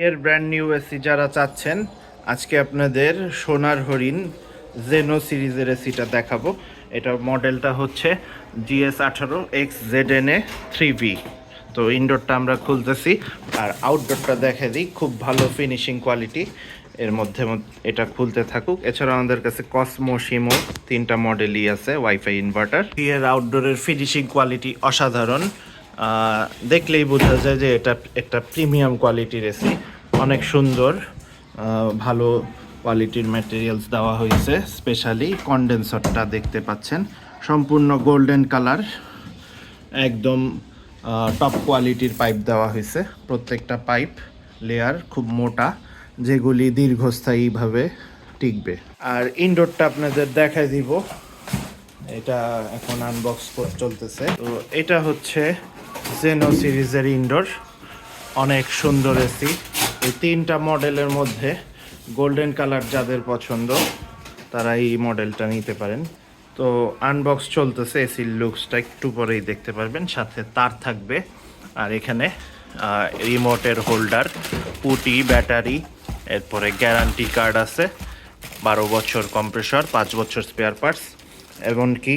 এর brand new AC যারা চাচ্ছেন, আজকে আপনাদের সোনার হরিণ জেনো সিরিজের এসিটা দেখাবো। এটা মডেলটা হচ্ছে GS18X ZNA 3V। তো ইনডোরটা আমরা খুলতেছি, আর আউটডোরটা দেখে দিই। খুব ভালো ফিনিশিং কোয়ালিটি এর মধ্যে এটা খুলতে থাকুক। এছাড়া আমাদের কাছে কসমো শিমো তিনটা মডেলই আছে, ওয়াইফাই ইনভার্টার। এর আউটডোরের ফিনিশিং কোয়ালিটি অসাধারণ, দেখলেই বোঝা যায় যে এটা একটা প্রিমিয়াম কোয়ালিটির এসি। অনেক সুন্দর, ভালো কোয়ালিটির ম্যাটেরিয়ালস দেওয়া হয়েছে। স্পেশালি কন্ডেন্সারটা দেখতে পাচ্ছেন, সম্পূর্ণ গোল্ডেন কালার, একদম টপ কোয়ালিটির পাইপ দেওয়া হয়েছে। প্রত্যেকটা পাইপ লেয়ার খুব মোটা, যেগুলি দীর্ঘস্থায়ীভাবে টিকবে। আর ইনডোরটা আপনাদের দেখাই দিব, এটা এখন আনবক্স চলতেছে। তো এটা হচ্ছে জেনো সিরিজের ইনডোর, অনেক সুন্দর এসি। এই তিনটা মডেলের মধ্যে গোল্ডেন কালার যাদের পছন্দ তারা এই মডেলটা নিতে পারেন। তো আনবক্স চলতেছে, এসির লুকসটা একটু পরেই দেখতে পারবেন। সাথে তার থাকবে, আর এখানে রিমোটের হোল্ডার, পুটি, ব্যাটারি, এরপরে গ্যারান্টি কার্ড আছে, 12 বছর কম্প্রেসর, 5 বছর স্পেয়ার পার্টস, এমনকি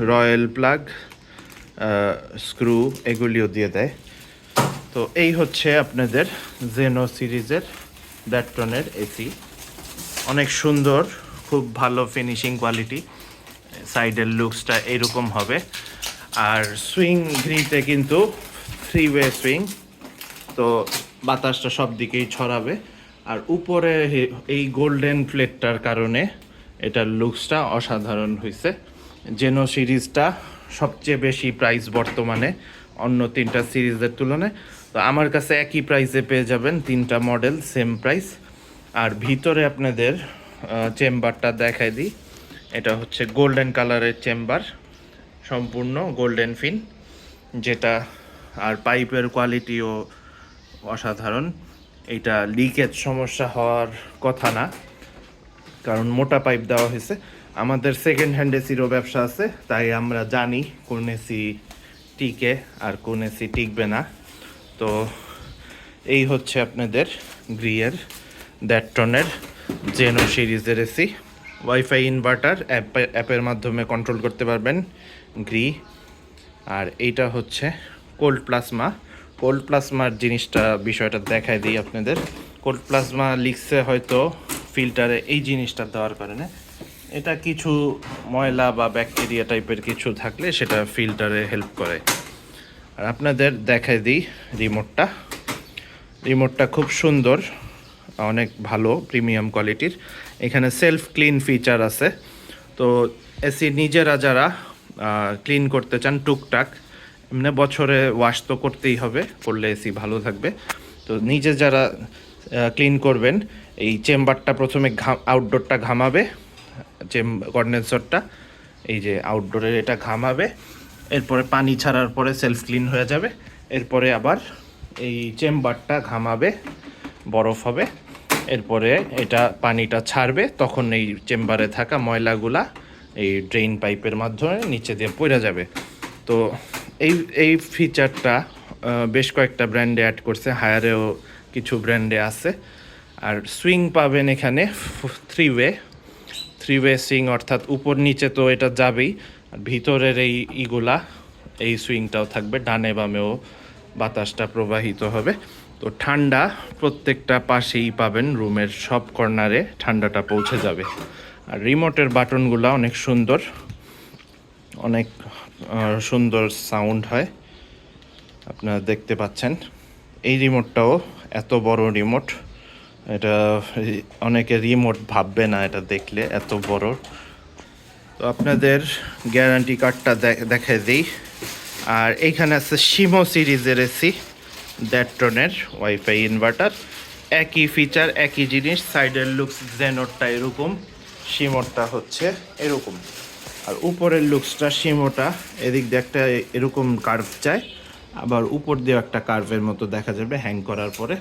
রয়্যাল প্লাগ, স্ক্রু এগুলিও দিয়ে দেয়। তো এই হচ্ছে আপনাদের জেনো সিরিজের দ্যাটটনের এসি। অনেক সুন্দর, খুব ভালো ফিনিশিং কোয়ালিটি। সাইডের লুকসটা এরকম হবে। আর সুইং গ্রিতে কিন্তু 3-ওয়ে সুইং, তো বাতাসটা সব দিকেই ছড়াবে। আর উপরে এই গোল্ডেন প্লেটটার কারণে এটার লুকসটা অসাধারণ হয়েছে। জেনো সিরিজটা সবচেয়ে বেশি প্রাইস বর্তমানে অন্য তিনটা সিরিজের তুলনায়। তো আমার কাছে একই প্রাইসে পেয়ে যাবেন তিনটা মডেল, সেম প্রাইস। আর ভিতরে আপনাদের চেম্বারটা দেখাই দিই। এটা হচ্ছে গোল্ডেন কালারের চেম্বার, সম্পূর্ণ গোল্ডেন ফিন যেটা। আর পাইপের কোয়ালিটিও অসাধারণ। এটা লিকেজ সমস্যা হওয়ার কথা না, কারণ মোটা পাইপ দেওয়া হয়েছে। আমাদের সেকেন্ড হ্যান্ড এসিরও ব্যবসা আছে, তাই আমরা জানি কোন এসি টিকে আর কোন এসি টিকবে না। তো এই হচ্ছে আপনাদের গ্রিয়ের দ্যাটটনের জেনো সিরিজের এসি। ওয়াইফাই ইনভার্টার, অ্যাপের মাধ্যমে কন্ট্রোল করতে পারবেন গ্রি। আর এইটা হচ্ছে কোল্ড প্লাজমা। কোল্ড প্লাজমার বিষয়টা দেখায় দিই আপনাদের। কোল্ড প্লাজমা লিখছে হয়তো ফিল্টারে এই জিনিসটা দেওয়ার কারণে। এটা কিছু ময়লা বা ব্যাকটেরিয়া টাইপের কিছু থাকলে সেটা ফিল্টারে হেল্প করে। আর আপনাদের দেখায় দিই রিমোটটা। রিমোটটা খুব সুন্দর, অনেক ভালো প্রিমিয়াম কোয়ালিটির। এখানে সেলফ ক্লিন ফিচার আছে। তো এসি নিজেরা যারা ক্লিন করতে চান টুকটাক, এমনি বছরে ওয়াশ তো করতেই হবে, করলে এসি ভালো থাকবে। তো নিজে যারা ক্লিন করবেন, এই চেম্বারটা প্রথমে আউটডোরটা ঘামাবে, কন্ডেন্সারটা এই যে আউটডোরের এটা ঘামাবে, এরপরে পানি ছাড়ার পরে সেলফ ক্লিন হয়ে যাবে। এরপরে আবার এই চেম্বারটা ঘামাবে, বরফ হবে, এরপরে এটা পানিটা ছাড়বে, তখন এই চেম্বারে থাকা ময়লাগুলা এই ড্রেন পাইপের মাধ্যমে নিচে দিয়ে পড়ে যাবে। তো এই ফিচারটা বেশ কয়েকটা ব্র্যান্ডে অ্যাড করছে, হায়ারেও কিছু ব্র্যান্ডে আছে। আর সুইং পাবেন এখানে 3-ওয়ে সুইং, অর্থাৎ উপর নিচে তো এটা যাবেই, আর ভিতরের এই সুইংটাও থাকবে, ডানে বামেও বাতাসটা প্রবাহিত হবে। তো ঠান্ডা প্রত্যেকটা পাশেই পাবেন, রুমের সব কর্নারে ঠান্ডাটা পৌঁছে যাবে। আর রিমোটের বাটনগুলো অনেক সুন্দর, অনেক সুন্দর সাউন্ড হয়, আপনারা দেখতে পাচ্ছেন। এই রিমোটটাও এত বড় রিমোট, এটা অনেকে রিমোট ভাববে না এটা দেখলে, এত বড়। তো আপনাদের গ্যারান্টি কার্ডটা দেখে দিই। আর এইখানে আছে শিমো সিরিজের এসি, দ্যাটটনের ওয়াইফাই ইনভার্টার, একই ফিচার একই জিনিস। সাইডের লুকস জেনোরটা এরকম, শিমোরটা হচ্ছে এরকম। আর উপরের লুকসটা শিমোটা এদিক দিয়ে একটা এরকম কার্ভ চায়, আবার উপর দিয়ে একটা কার্ভের মতো দেখা যাবে হ্যাং করার পরে।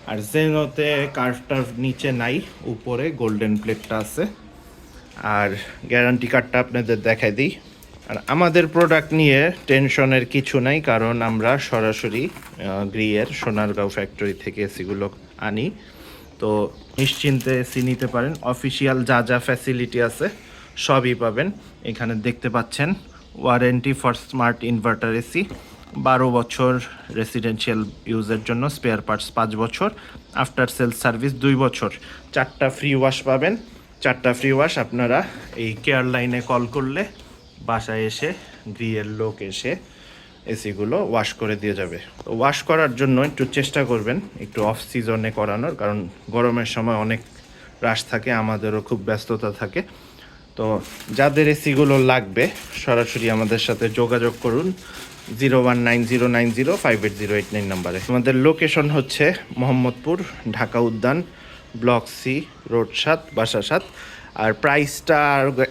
আর জেনোতে কার্ভটার নিচে নাই, উপরে গোল্ডেন প্লেটটা আছে। আর গ্যারান্টি কার্ডটা আপনাদের দেখাই দিই। আর আমাদের প্রোডাক্ট নিয়ে টেনশনের কিছু নাই, কারণ আমরা সরাসরি গ্রিয়ের সোনারগাঁও ফ্যাক্টরি থেকে এসিগুলো আনি। তো নিশ্চিন্তে এসি নিতে পারেন। অফিসিয়াল যা যা ফ্যাসিলিটি আছে সবই পাবেন এখানে। দেখতে পাচ্ছেন warranty for smart inverter AC 12 বছর, রেসিডেন্সিয়াল ইউজের জন্য স্পেয়ার পার্টস 5 বছর, আফটার সেল সার্ভিস 2 বছর, 4টা ফ্রি ওয়াশ পাবেন। 4টা ফ্রি ওয়াশ আপনারা এই কেয়ার লাইনে কল করলে বাসায় এসে গ্রিয়ের লোক এসে এসিগুলো ওয়াশ করে দিয়ে যাবে। তো ওয়াশ করার জন্য একটু চেষ্টা করবেন একটু অফ সিজনে করানোর, কারণ গরমের সময় অনেক রাশ থাকে, আমাদেরও খুব ব্যস্ততা থাকে। তো যাদের এসিগুলো লাগবে সরাসরি আমাদের সাথে যোগাযোগ করুন 0190905808 নাম্বারে। আমাদের লোকেশন হচ্ছে মোহাম্মদপুর, ঢাকা উদ্যান, ব্লক সি, রোড 7, বাসা 7। আর প্রাইসটা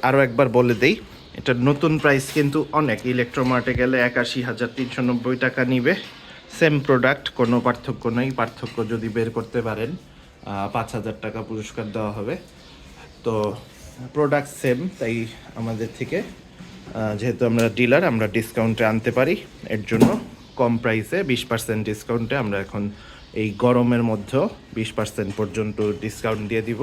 আরও একবার বলে দেই, এটার নতুন প্রাইস কিন্তু অনেক। ইলেকট্রোমার্টে গেলে 81,390 টাকা নিবে। সেম প্রোডাক্ট, কোনো পার্থক্য নেই। পার্থক্য যদি বের করতে পারেন 5,000 টাকা পুরস্কার দেওয়া হবে। তো প্রোডাক্ট সেম, তাই আমাদের থেকে যেহেতু আমরা ডিলার, আমরা ডিসকাউন্টে আনতে পারি। এর জন্য কম প্রাইসে 20% ডিসকাউন্টে আমরা এখন এই গরমের মধ্যেও 20% পর্যন্ত ডিসকাউন্ট দিয়ে দিব।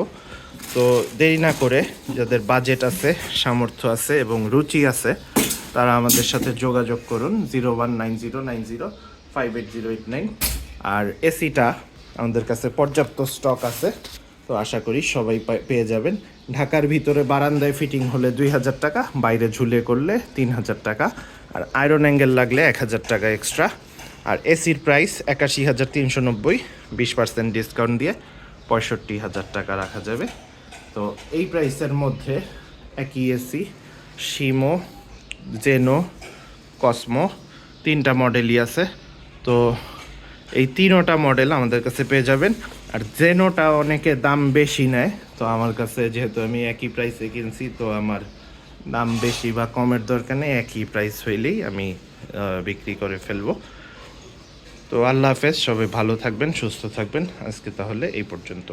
তো দেরি না করে যাদের বাজেট আছে, সামর্থ্য আছে এবং রুচি আছে, তারা আমাদের সাথে যোগাযোগ করুন 0190905808 আর এসিটা আমাদের কাছে পর্যাপ্ত স্টক আছে। তো আশা করি সবাই পেয়ে যাবেন। ঢাকার ভিতরে বারান্দায় ফিটিং হলে 2,000 টাকা, বাইরে ঝুলে করলে 3,000 টাকা, আর আয়রন অ্যাঙ্গেল লাগলে 1,000 টাকা এক্সট্রা। আর এসির প্রাইস 81,390, 20% ডিসকাউন্ট দিয়ে 65,000 টাকা রাখা যাবে। তো এই প্রাইসের মধ্যে একই এসি শিমো, জেনো, কসমো 3টা মডেলই আছে। তো এই 3টা মডেল আমাদের কাছে পেয়ে যাবেন। আর জেনোটা অনেকে দাম বেশি নেয়, তো আমার কাছে যেহেতু আমি একই প্রাইসে কিনছি, তো আমার দাম বেশি বা কমের দরকার নেই, একই প্রাইস হইলেই আমি বিক্রি করে ফেলবো। তো আল্লাহ হাফেজ, সবাই ভালো থাকবেন, সুস্থ থাকবেন। আজকে তাহলে এই পর্যন্ত।